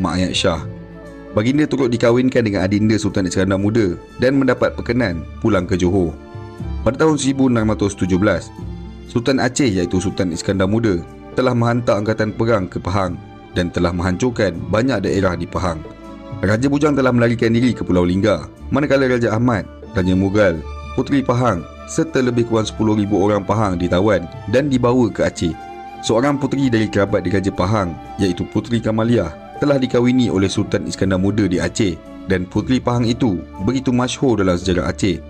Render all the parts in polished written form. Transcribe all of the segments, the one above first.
Mak Ayat Shah. Baginda turut dikahwinkan dengan adinda Sultan Iskandar Muda dan mendapat perkenan pulang ke Johor. Pada tahun 1617, Sultan Aceh iaitu Sultan Iskandar Muda telah menghantar angkatan perang ke Pahang dan telah menghancurkan banyak daerah di Pahang. Raja Bujang telah melarikan diri ke Pulau Linggar, manakala Raja Ahmad, Raja Mughal, Puteri Pahang serta lebih kurang 10,000 orang Pahang ditawan dan dibawa ke Aceh. Seorang puteri dari kerabat di Raja Pahang iaitu Puteri Kamaliah telah dikahwini oleh Sultan Iskandar Muda di Aceh dan Puteri Pahang itu begitu masyhur dalam sejarah Aceh.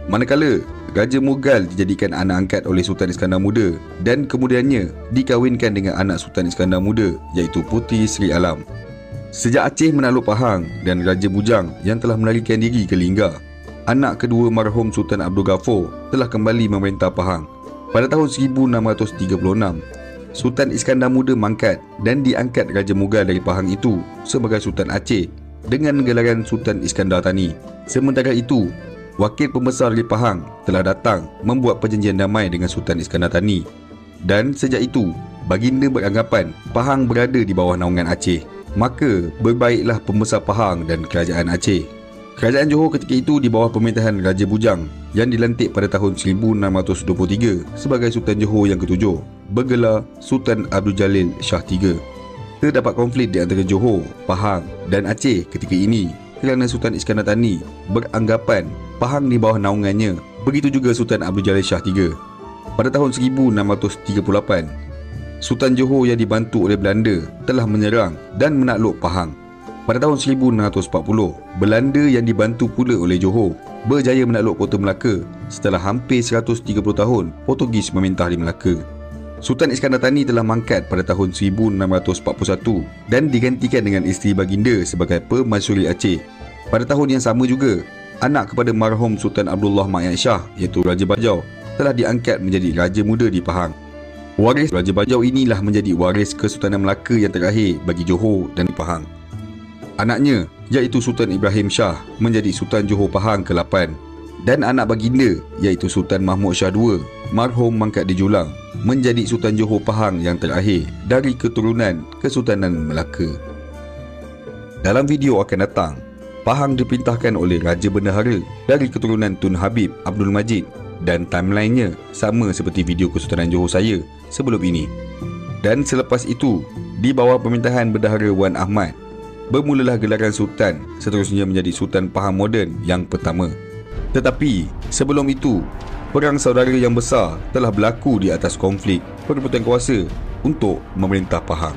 Manakala Raja Mughal dijadikan anak angkat oleh Sultan Iskandar Muda dan kemudiannya dikahwinkan dengan anak Sultan Iskandar Muda iaitu Puteri Sri Alam. Sejak Aceh menakluk Pahang dan Raja Bujang yang telah melarikan diri ke Linggar, anak kedua marhum Sultan Abdul Ghafur telah kembali memerintah Pahang. Pada tahun 1636, Sultan Iskandar Muda mangkat dan diangkat Raja Mughal dari Pahang itu sebagai Sultan Aceh dengan gelaran Sultan Iskandar Thani. Sementara itu, wakil pembesar di Pahang telah datang membuat perjanjian damai dengan Sultan Iskandar Thani. Dan sejak itu, baginda beranggapan Pahang berada di bawah naungan Aceh. Maka berbaiklah pembesar Pahang dan kerajaan Aceh. Kerajaan Johor ketika itu di bawah pemerintahan Raja Bujang yang dilantik pada tahun 1623 sebagai Sultan Johor yang ketujuh, bergelar Sultan Abdul Jalil Shah III. Terdapat konflik di antara Johor, Pahang dan Aceh ketika ini kerana Sultan Iskandar Thani beranggapan Pahang di bawah naungannya, begitu juga Sultan Abdul Jalil Shah III. Pada tahun 1638, Sultan Johor yang dibantu oleh Belanda telah menyerang dan menakluk Pahang. Pada tahun 1640, Belanda yang dibantu pula oleh Johor berjaya menakluk Kota Melaka setelah hampir 130 tahun Portugis memerintah di Melaka. Sultan Iskandar Thani telah mangkat pada tahun 1641 dan digantikan dengan isteri baginda sebagai Permaisuri Aceh. Pada tahun yang sama juga, anak kepada marhum Sultan Abdullah Mak Ayat Shah iaitu Raja Bajau telah diangkat menjadi Raja Muda di Pahang. Waris Raja Bajau inilah menjadi waris Kesultanan Melaka yang terakhir bagi Johor dan Pahang. Anaknya iaitu Sultan Ibrahim Shah menjadi Sultan Johor Pahang ke-8 dan anak baginda iaitu Sultan Mahmud Shah II marhum mangkat di Julang menjadi Sultan Johor Pahang yang terakhir dari keturunan Kesultanan Melaka. Dalam video akan datang, Pahang diperintahkan oleh Raja Bendahara dari keturunan Tun Habib Abdul Majid dan timelinenya sama seperti video Kesultanan Johor saya sebelum ini. Dan selepas itu, di bawah pemerintahan Bendahara Wan Ahmad, bermulalah gelaran Sultan seterusnya menjadi Sultan Pahang moden yang pertama. Tetapi sebelum itu, perang saudara yang besar telah berlaku di atas konflik perebutan kuasa untuk memerintah Pahang.